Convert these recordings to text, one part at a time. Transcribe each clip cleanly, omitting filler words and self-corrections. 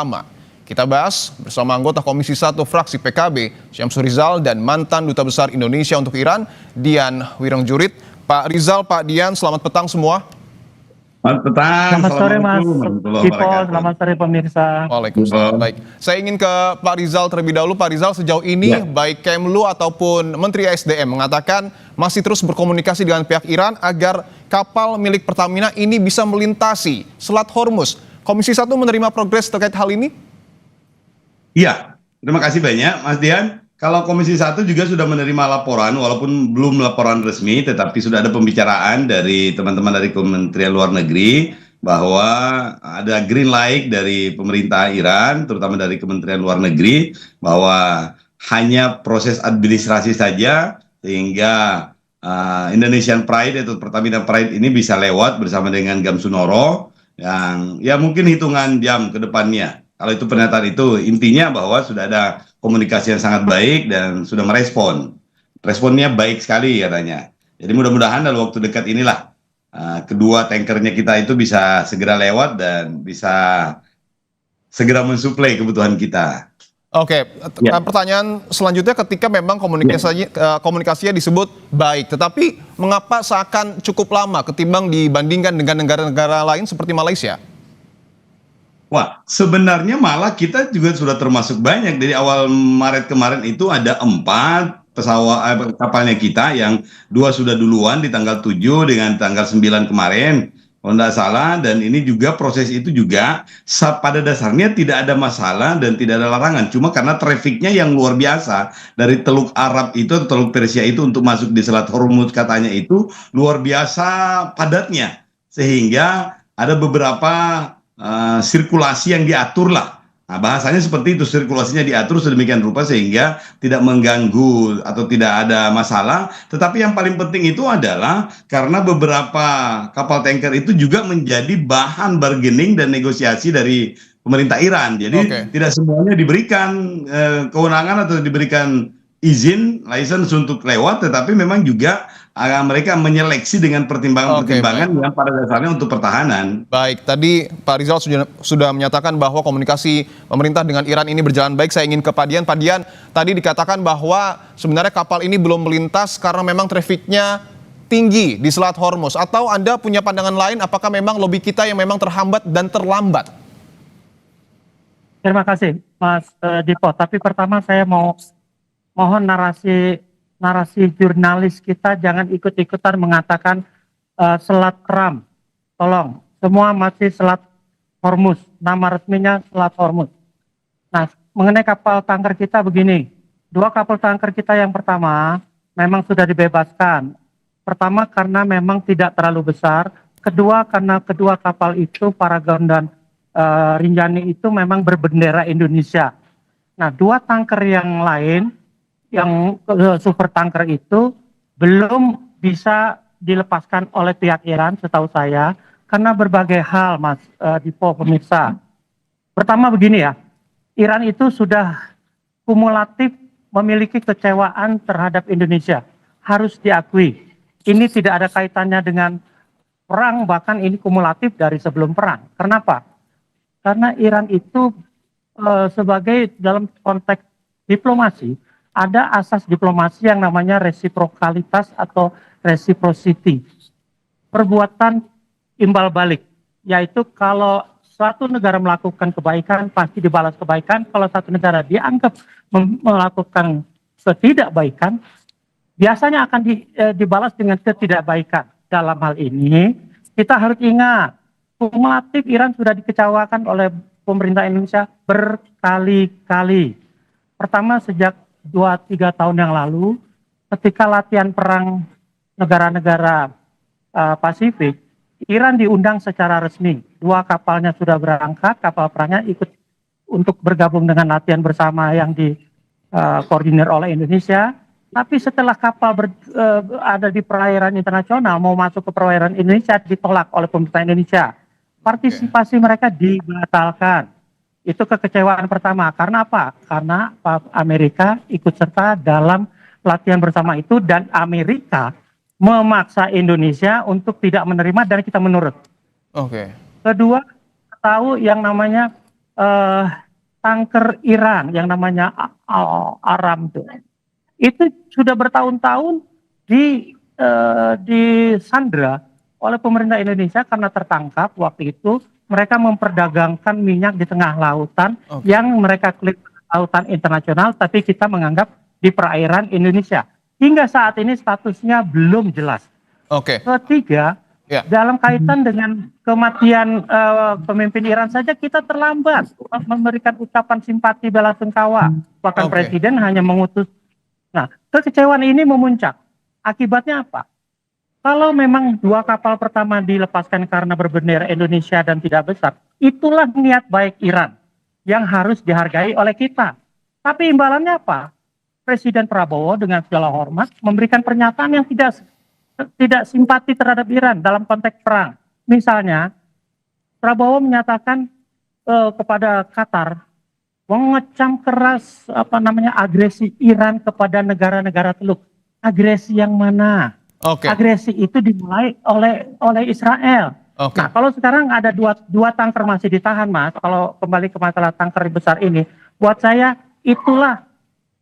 lama. Kita bahas bersama anggota Komisi 1 fraksi PKB, Syamsur Rizal, dan mantan Duta Besar Indonesia untuk Iran, Dian Wirengjurit. Pak Rizal, Pak Dian, selamat petang semua. Selamat petang. Selamat sore Mas Dipo, selamat sore pemirsa. Waalaikumsalam. Baik, saya ingin ke Pak Rizal terlebih dahulu. Pak Rizal, sejauh ini baik Kemlu ataupun Menteri SDM mengatakan masih terus berkomunikasi dengan pihak Iran agar kapal milik Pertamina ini bisa melintasi Selat Hormuz. Komisi 1 menerima progres terkait hal ini? Iya, terima kasih banyak Mas Dian. Kalau Komisi 1 juga sudah menerima laporan, walaupun belum laporan resmi, tetapi sudah ada pembicaraan dari teman-teman dari Kementerian Luar Negeri bahwa ada green light dari pemerintah Iran, terutama dari Kementerian Luar Negeri, bahwa hanya proses administrasi saja sehingga Indonesian Pride atau Pertamina Pride ini bisa lewat bersama dengan Gamsunoro yang ya mungkin hitungan jam ke depannya. Kalau itu pernyataan itu, intinya bahwa sudah ada komunikasi yang sangat baik dan sudah merespon. Responnya baik sekali katanya. Jadi mudah-mudahan dalam waktu dekat inilah kedua tankernya kita itu bisa segera lewat dan bisa segera mensuplai kebutuhan kita. Oke, pertanyaan selanjutnya ketika memang komunikasinya disebut baik, tetapi mengapa seakan cukup lama ketimbang dibandingkan dengan negara-negara lain seperti Malaysia? Wah, sebenarnya malah kita juga sudah termasuk banyak. Dari awal Maret kemarin itu ada 4 pesawat kapalnya kita, yang 2 sudah duluan di tanggal 7 dengan tanggal 9 kemarin, kalau tidak salah. Dan ini juga proses itu juga pada dasarnya tidak ada masalah dan tidak ada larangan. Cuma karena trafiknya yang luar biasa dari Teluk Arab itu atau Teluk Persia itu untuk masuk di Selat Hormuz katanya itu luar biasa padatnya. Sehingga ada beberapa sirkulasi yang diatur lah. Nah, bahasanya seperti itu, sirkulasinya diatur sedemikian rupa sehingga tidak mengganggu atau tidak ada masalah. Tetapi yang paling penting itu adalah karena beberapa kapal tanker itu juga menjadi bahan bargaining dan negosiasi dari pemerintah Iran. Jadi tidak semuanya diberikan kewenangan atau diberikan izin, license untuk lewat, tetapi memang juga mereka menyeleksi dengan pertimbangan-pertimbangan yang pada dasarnya untuk pertahanan. Baik, tadi Pak Rizal sudah menyatakan bahwa komunikasi pemerintah dengan Iran ini berjalan baik. Saya ingin ke Pak Dian. Pak Dian, tadi dikatakan bahwa sebenarnya kapal ini belum melintas karena memang trafiknya tinggi di Selat Hormuz. Atau Anda punya pandangan lain, apakah memang lobi kita yang memang terhambat dan terlambat? Terima kasih Mas Dipo, tapi pertama saya mohon narasi jurnalis kita jangan ikut-ikutan mengatakan Selat Ram. Tolong, semua masih Selat Hormuz. Nama resminya Selat Hormuz. Nah, mengenai kapal tanker kita begini. 2 kapal tanker kita yang pertama memang sudah dibebaskan. Pertama karena memang tidak terlalu besar. Kedua karena kedua kapal itu, Paragon dan Rinjani itu memang berbendera Indonesia. Nah, 2 tanker yang lain yang super tanker itu belum bisa dilepaskan oleh pihak Iran setahu saya karena berbagai hal, Mas Dipo, pemirsa. Pertama begini ya, Iran itu sudah kumulatif memiliki kecewaan terhadap Indonesia, harus diakui. Ini tidak ada kaitannya dengan perang, bahkan ini kumulatif dari sebelum perang. Kenapa? Karena Iran itu sebagai dalam konteks diplomasi ada asas diplomasi yang namanya resiprokalitas atau reciprocity. Perbuatan imbal balik, yaitu kalau suatu negara melakukan kebaikan pasti dibalas kebaikan. Kalau satu negara dianggap melakukan ketidakbaikan, biasanya akan dibalas dengan ketidakbaikan. Dalam hal ini kita harus ingat, kumulatif Iran sudah dikecewakan oleh pemerintah Indonesia berkali-kali. Pertama sejak 2-3 tahun yang lalu, ketika latihan perang negara-negara Pasifik, Iran diundang secara resmi. 2 kapalnya sudah berangkat, kapal perangnya ikut untuk bergabung dengan latihan bersama yang dikoordinir oleh Indonesia. Tapi setelah kapal ada di perairan internasional, mau masuk ke perairan Indonesia, ditolak oleh pemerintah Indonesia. Partisipasi mereka dibatalkan. Itu kekecewaan pertama. Karena apa? Karena Amerika ikut serta dalam latihan bersama itu dan Amerika memaksa Indonesia untuk tidak menerima dan kita menurut. Kedua, tahu yang namanya eh, tanker Iran yang namanya Aram tuh, itu sudah bertahun-tahun disandra oleh pemerintah Indonesia karena tertangkap waktu itu mereka memperdagangkan minyak di tengah lautan Oke. yang mereka klik lautan internasional, tapi kita menganggap di perairan Indonesia. Hingga saat ini statusnya belum jelas. Oke. Ketiga, Ya. dalam kaitan dengan kematian pemimpin Iran saja kita terlambat memberikan ucapan simpati bela sungkawa. Bahkan Oke. Presiden hanya mengutus. Nah, kekecewaan ini memuncak. Akibatnya apa? Kalau memang 2 kapal pertama dilepaskan karena berbendera Indonesia dan tidak besar, itulah niat baik Iran yang harus dihargai oleh kita. Tapi imbalannya apa? Presiden Prabowo dengan segala hormat memberikan pernyataan yang tidak simpati terhadap Iran dalam konteks perang. Misalnya, Prabowo menyatakan kepada Qatar mengecam keras agresi Iran kepada negara-negara Teluk. Agresi yang mana? Oke. Agresi itu dimulai oleh Israel. Oke. Nah, kalau sekarang ada dua tanker masih ditahan, Mas. Kalau kembali ke masalah tanker besar ini, buat saya itulah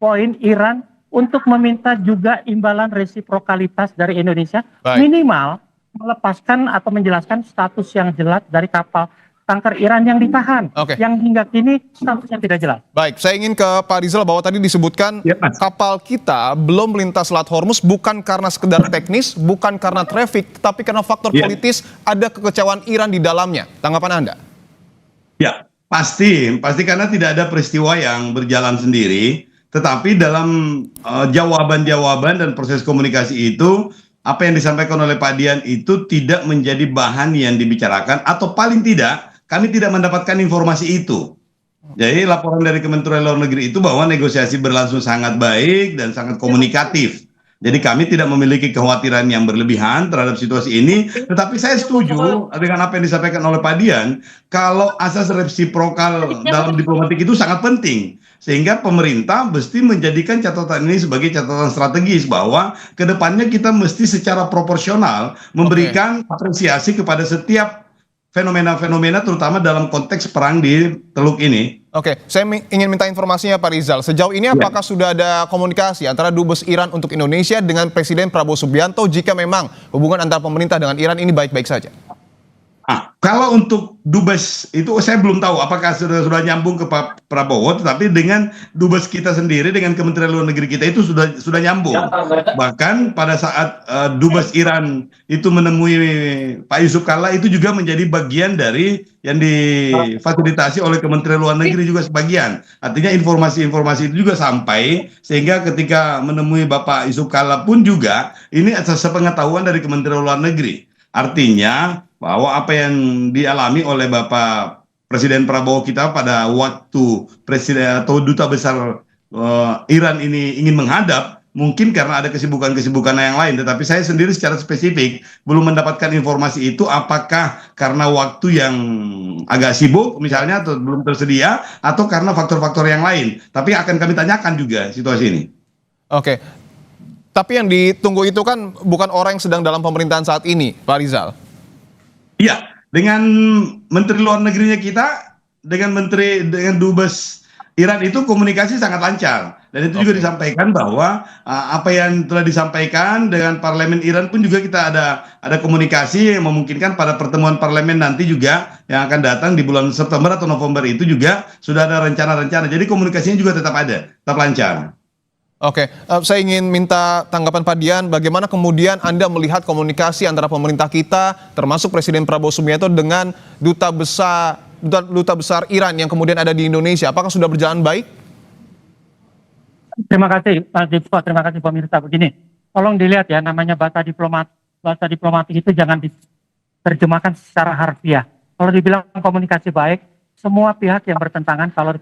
poin Iran untuk meminta juga imbalan resiprokalitas dari Indonesia, Baik. minimal melepaskan atau menjelaskan status yang jelas dari kapal tanker Iran yang ditahan, Oke. yang hingga kini statusnya tidak jelas. Baik, saya ingin ke Pak Rizal bahwa tadi disebutkan Ya, Mas. kapal kita belum melintas Selat Hormuz bukan karena sekedar teknis, bukan karena traffic, tapi karena faktor Ya. politis, ada kekecewaan Iran di dalamnya. Tanggapan Anda? Ya, pasti karena tidak ada peristiwa yang berjalan sendiri, tetapi dalam jawaban-jawaban dan proses komunikasi itu, apa yang disampaikan oleh Pak Dian itu tidak menjadi bahan yang dibicarakan, atau paling tidak kami tidak mendapatkan informasi itu. Jadi laporan dari Kementerian Luar Negeri itu bahwa negosiasi berlangsung sangat baik dan sangat komunikatif. Jadi kami tidak memiliki kekhawatiran yang berlebihan terhadap situasi ini, tetapi saya setuju dengan apa yang disampaikan oleh Pak Dian, kalau asas resiprokal dalam diplomatik itu sangat penting. Sehingga pemerintah mesti menjadikan catatan ini sebagai catatan strategis bahwa kedepannya kita mesti secara proporsional memberikan apresiasi kepada setiap fenomena-fenomena terutama dalam konteks perang di Teluk ini. Oke, saya ingin minta informasinya Pak Rizal. Sejauh ini apakah sudah ada komunikasi antara Dubes Iran untuk Indonesia dengan Presiden Prabowo Subianto jika memang hubungan antara pemerintah dengan Iran ini baik-baik saja? Kalau untuk Dubes itu saya belum tahu apakah sudah nyambung ke Pak Prabowo, tetapi dengan Dubes kita sendiri dengan Kementerian Luar Negeri kita itu sudah nyambung. Bahkan pada saat Dubes Iran itu menemui Pak Yusuf Kalla itu juga menjadi bagian dari yang difasilitasi oleh Kementerian Luar Negeri juga sebagian. Artinya informasi-informasi itu juga sampai sehingga ketika menemui Bapak Yusuf Kalla pun juga ini atas sepengetahuan dari Kementerian Luar Negeri. Artinya bahwa apa yang dialami oleh Bapak Presiden Prabowo kita pada waktu Presiden atau Duta Besar Iran ini ingin menghadap, mungkin karena ada kesibukan-kesibukan yang lain. Tetapi saya sendiri secara spesifik belum mendapatkan informasi itu, apakah karena waktu yang agak sibuk misalnya atau belum tersedia, atau karena faktor-faktor yang lain. Tapi akan kami tanyakan juga situasi ini. Oke, tapi yang ditunggu itu kan bukan orang yang sedang dalam pemerintahan saat ini, Pak Rizal. Iya, dengan Menteri Luar Negerinya kita, dengan Dubes Iran itu komunikasi sangat lancar. Dan itu juga disampaikan bahwa apa yang telah disampaikan dengan Parlemen Iran pun juga kita ada komunikasi yang memungkinkan pada pertemuan parlemen nanti juga yang akan datang di bulan September atau November itu juga sudah ada rencana-rencana. Jadi komunikasinya juga tetap ada, tetap lancar. Oke, saya ingin minta tanggapan Pak Dian, bagaimana kemudian Anda melihat komunikasi antara pemerintah kita, termasuk Presiden Prabowo Subianto dengan duta besar Iran yang kemudian ada di Indonesia, apakah sudah berjalan baik? Terima kasih Pak Dipo, terima kasih pemirsa. Begini, tolong dilihat ya, namanya bahasa diplomatik itu jangan diterjemahkan secara harfiah. Kalau dibilang komunikasi baik, semua pihak yang bertentangan kalau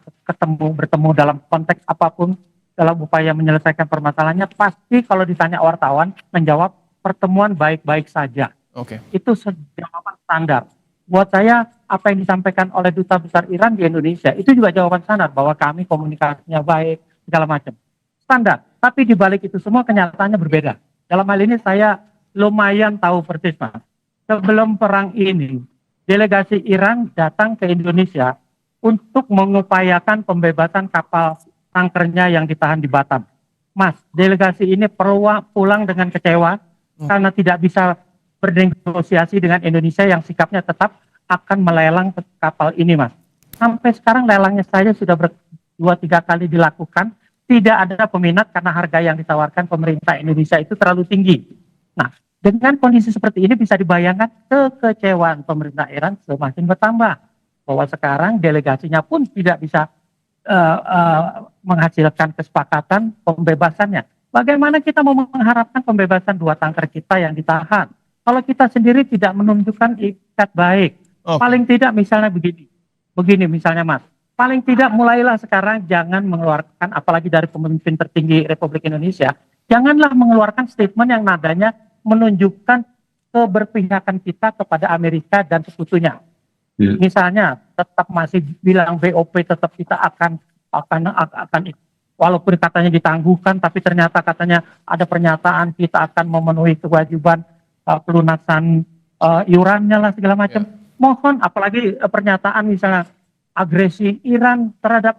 bertemu dalam konteks apapun dalam upaya menyelesaikan permasalahannya, pasti kalau ditanya wartawan menjawab pertemuan baik-baik saja. Oke. Itu jawaban standar. Buat saya apa yang disampaikan oleh Duta Besar Iran di Indonesia itu juga jawaban standar bahwa kami komunikasinya baik segala macam. Standar. Tapi di balik itu semua kenyataannya berbeda. Dalam hal ini saya lumayan tahu persis, Mas. Sebelum perang ini, delegasi Iran datang ke Indonesia untuk mengupayakan pembebasan kapal tankernya yang ditahan di Batam. Mas, delegasi ini perlu pulang dengan kecewa karena tidak bisa bernegosiasi dengan Indonesia yang sikapnya tetap akan melelang kapal ini, Mas. Sampai sekarang lelangnya saja sudah 2-3 kali dilakukan, tidak ada peminat karena harga yang ditawarkan pemerintah Indonesia itu terlalu tinggi. Nah, dengan kondisi seperti ini bisa dibayangkan kekecewaan pemerintah Iran semakin bertambah. Bahwa sekarang delegasinya pun tidak bisa menghasilkan kesepakatan pembebasannya. Bagaimana kita mau mengharapkan pembebasan 2 tanker kita yang ditahan? Kalau kita sendiri tidak menunjukkan ikat baik, paling tidak misalnya begini misalnya Mas, paling tidak mulailah sekarang jangan mengeluarkan, apalagi dari pemimpin tertinggi Republik Indonesia, janganlah mengeluarkan statement yang nadanya menunjukkan keberpihakan kita kepada Amerika dan sekutunya. Misalnya tetap masih bilang BOP tetap kita akan walaupun katanya ditangguhkan, tapi ternyata katanya ada pernyataan kita akan memenuhi kewajiban pelunasan iurannya lah segala macam. Mohon, apalagi pernyataan misalnya agresi Iran terhadap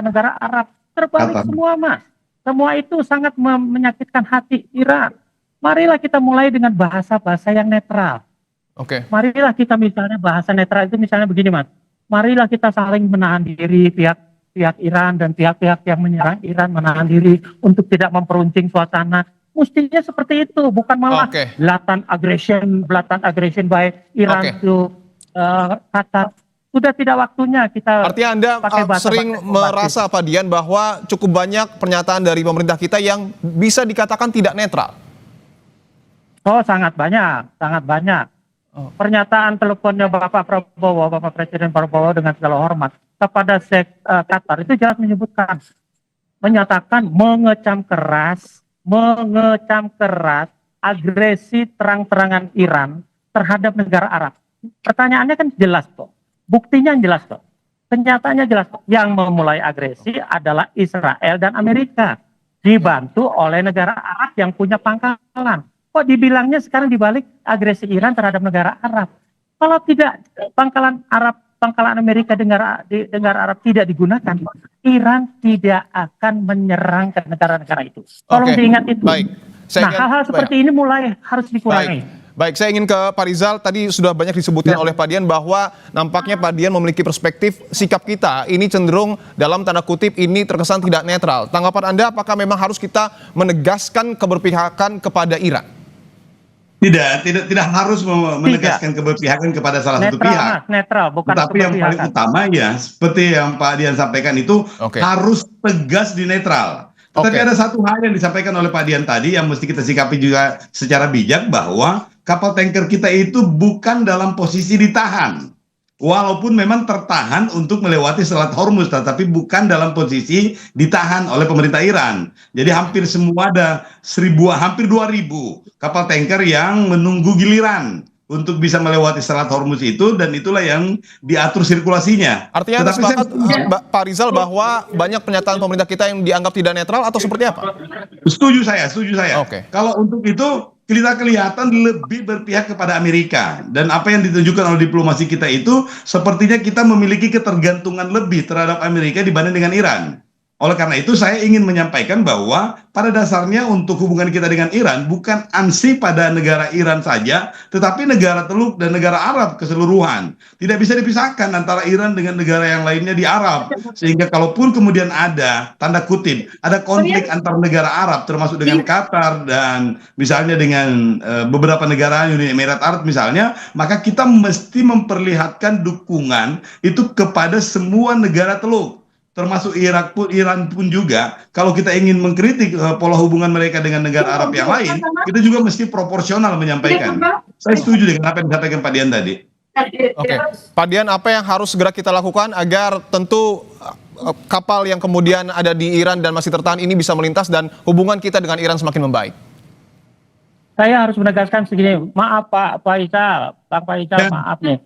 negara Arab, terbalik semua Mas. Semua itu sangat menyakitkan hati Iran. Marilah kita mulai dengan bahasa-bahasa yang netral. Marilah kita misalnya bahasa netral itu misalnya begini Mas. Marilah kita saling menahan diri, pihak Iran dan pihak-pihak yang menyerang Iran menahan diri untuk tidak memperuncing suasana. Mestinya seperti itu, bukan malah blatant aggression by Iran to Qatar. Sudah tidak waktunya kita. Artinya Anda sering merasa Pak Dian bahwa cukup banyak pernyataan dari pemerintah kita yang bisa dikatakan tidak netral. Oh, sangat banyak, sangat banyak. Pernyataan teleponnya Bapak Prabowo, Bapak Presiden Prabowo dengan segala hormat kepada Qatar itu jelas menyatakan mengecam keras agresi terang-terangan Iran terhadap negara Arab. Pertanyaannya kan jelas kok, buktinya jelas kok, kenyataannya jelas kok. Yang memulai agresi adalah Israel dan Amerika, dibantu oleh negara Arab yang punya pangkalan. Kok dibilangnya sekarang dibalik agresi Iran terhadap negara Arab? Kalau tidak pangkalan Amerika di negara Arab tidak digunakan, Iran tidak akan menyerang ke negara-negara itu. Tolong diingat itu. Hal-hal seperti ini mulai harus dikurangi. Baik, saya ingin ke Pak Rizal. Tadi sudah banyak disebutkan oleh Pak Dian bahwa nampaknya Pak Dian memiliki perspektif sikap kita ini cenderung dalam tanda kutip ini terkesan tidak netral. Tanggapan Anda apakah memang harus kita menegaskan keberpihakan kepada Iran? Tidak harus menegaskan keberpihakan kepada salah satu pihak. Netral, bukan. Tapi yang paling utama ya, seperti yang Pak Dian sampaikan itu harus tegas di netral. Tetapi ada satu hal yang disampaikan oleh Pak Dian tadi yang mesti kita sikapi juga secara bijak, bahwa kapal tanker kita itu bukan dalam posisi ditahan. Walaupun memang tertahan untuk melewati Selat Hormuz, tetapi bukan dalam posisi ditahan oleh pemerintah Iran. Jadi hampir semua ada hampir 2.000 kapal tanker yang menunggu giliran untuk bisa melewati Selat Hormuz itu, dan itulah yang diatur sirkulasinya. Artinya Anda sepakat, Pak Rizal, bahwa banyak pernyataan pemerintah kita yang dianggap tidak netral atau seperti apa? Setuju saya. Kalau untuk itu kita kelihatan lebih berpihak kepada Amerika, dan apa yang ditunjukkan oleh diplomasi kita itu sepertinya kita memiliki ketergantungan lebih terhadap Amerika dibanding dengan Iran. Oleh karena itu saya ingin menyampaikan bahwa pada dasarnya untuk hubungan kita dengan Iran bukan ansih pada negara Iran saja, tetapi negara Teluk dan negara Arab keseluruhan. Tidak bisa dipisahkan antara Iran dengan negara yang lainnya di Arab. Sehingga kalaupun kemudian ada, tanda kutip, ada konflik antar negara Arab termasuk dengan Qatar dan misalnya dengan beberapa negara Uni Emirat Arab misalnya, maka kita mesti memperlihatkan dukungan itu kepada semua negara Teluk, termasuk Iran pun juga. Kalau kita ingin mengkritik pola hubungan mereka dengan negara Arab yang lain, kita juga mesti proporsional menyampaikan. Saya setuju dengan apa yang disampaikan Pak Dian tadi. Pak Dian, apa yang harus segera kita lakukan agar tentu kapal yang kemudian ada di Iran dan masih tertahan ini bisa melintas dan hubungan kita dengan Iran semakin membaik? Saya harus menegaskan segini, maaf Pak Faisal, maaf nih.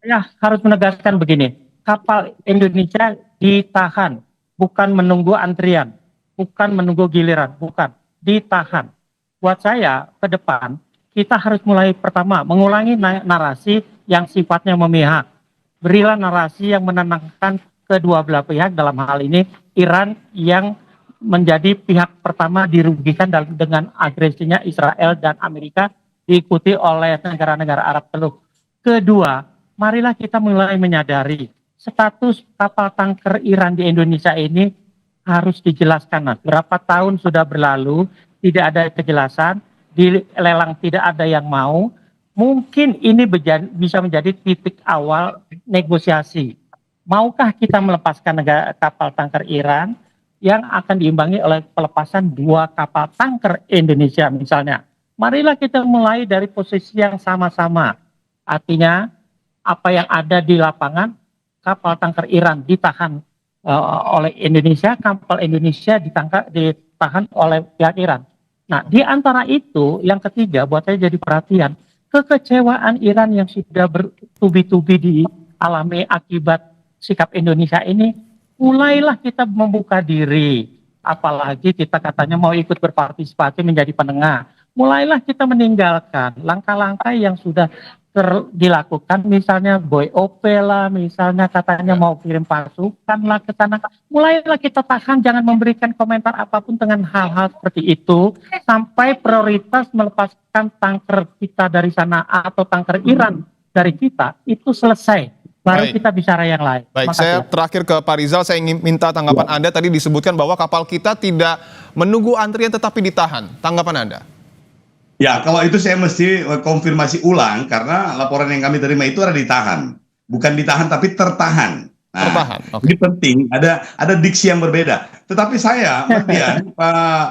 Saya harus menegaskan begini, kapal Indonesia ditahan, bukan menunggu antrian, bukan menunggu giliran, bukan, ditahan. Buat saya ke depan kita harus mulai pertama mengulangi narasi yang sifatnya memihak. berilah narasi yang menenangkan kedua belah pihak, dalam hal ini Iran yang menjadi pihak pertama dirugikan dengan agresinya Israel dan Amerika, diikuti oleh negara-negara Arab Teluk. Kedua, marilah kita mulai menyadari status kapal tanker Iran di Indonesia ini harus dijelaskan. Mas. Berapa tahun sudah berlalu, tidak ada kejelasan, di lelang tidak ada yang mau. Mungkin ini bisa menjadi titik awal negosiasi. Maukah kita melepaskan kapal tanker Iran yang akan diimbangi oleh pelepasan 2 kapal tanker Indonesia misalnya? Marilah kita mulai dari posisi yang sama-sama. Artinya apa yang ada di lapangan, kapal tanker Iran ditahan oleh Indonesia, kapal Indonesia ditahan oleh pihak Iran. Nah, di antara itu yang ketiga buat saya jadi perhatian, kekecewaan Iran yang sudah bertubi-tubi dialami akibat sikap Indonesia ini, mulailah kita membuka diri. Apalagi kita katanya mau ikut berpartisipasi menjadi penengah. Mulailah kita meninggalkan langkah-langkah yang sudah dilakukan, misalnya BOP lah, misalnya katanya mau kirim pasukan lah ke sana. Mulailah kita tahan, jangan memberikan komentar apapun dengan hal-hal seperti itu, sampai prioritas melepaskan tanker kita dari sana atau tanker Iran dari kita, itu selesai. Baru Baik. kita bicara yang lain. Baik, Makasih saya ya. terakhir ke Pak Rizal, saya ingin minta tanggapan Anda. Tadi disebutkan bahwa kapal kita tidak menunggu antrian tetapi ditahan. Tanggapan Anda? Ya, kalau itu saya mesti konfirmasi ulang karena laporan yang kami terima itu ada ditahan, bukan ditahan tapi tertahan. Nah, Tertahan, oke. ini penting, ada diksi yang berbeda. Tetapi saya, Mardian, Pak,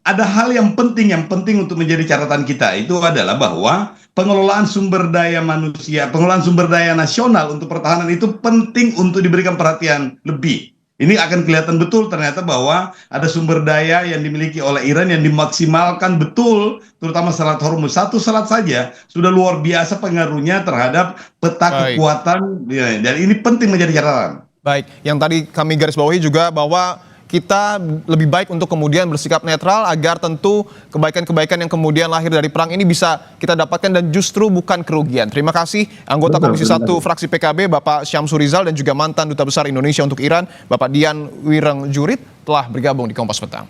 ada hal yang penting untuk menjadi catatan kita itu adalah bahwa pengelolaan sumber daya manusia, pengelolaan sumber daya nasional untuk pertahanan itu penting untuk diberikan perhatian lebih. Ini akan kelihatan betul ternyata bahwa ada sumber daya yang dimiliki oleh Iran yang dimaksimalkan betul, terutama Selat Hormuz. Satu selat saja sudah luar biasa pengaruhnya terhadap peta Baik. kekuatan, dan ini penting menjadi catatan. Baik, yang tadi kami garis bawahi juga bahwa kita lebih baik untuk kemudian bersikap netral agar tentu kebaikan-kebaikan yang kemudian lahir dari perang ini bisa kita dapatkan dan justru bukan kerugian. Terima kasih anggota Komisi 1 fraksi PKB Bapak Syamsur Rizal dan juga mantan Duta Besar Indonesia untuk Iran Bapak Dian Wireng Jurit telah bergabung di Kompas Petang.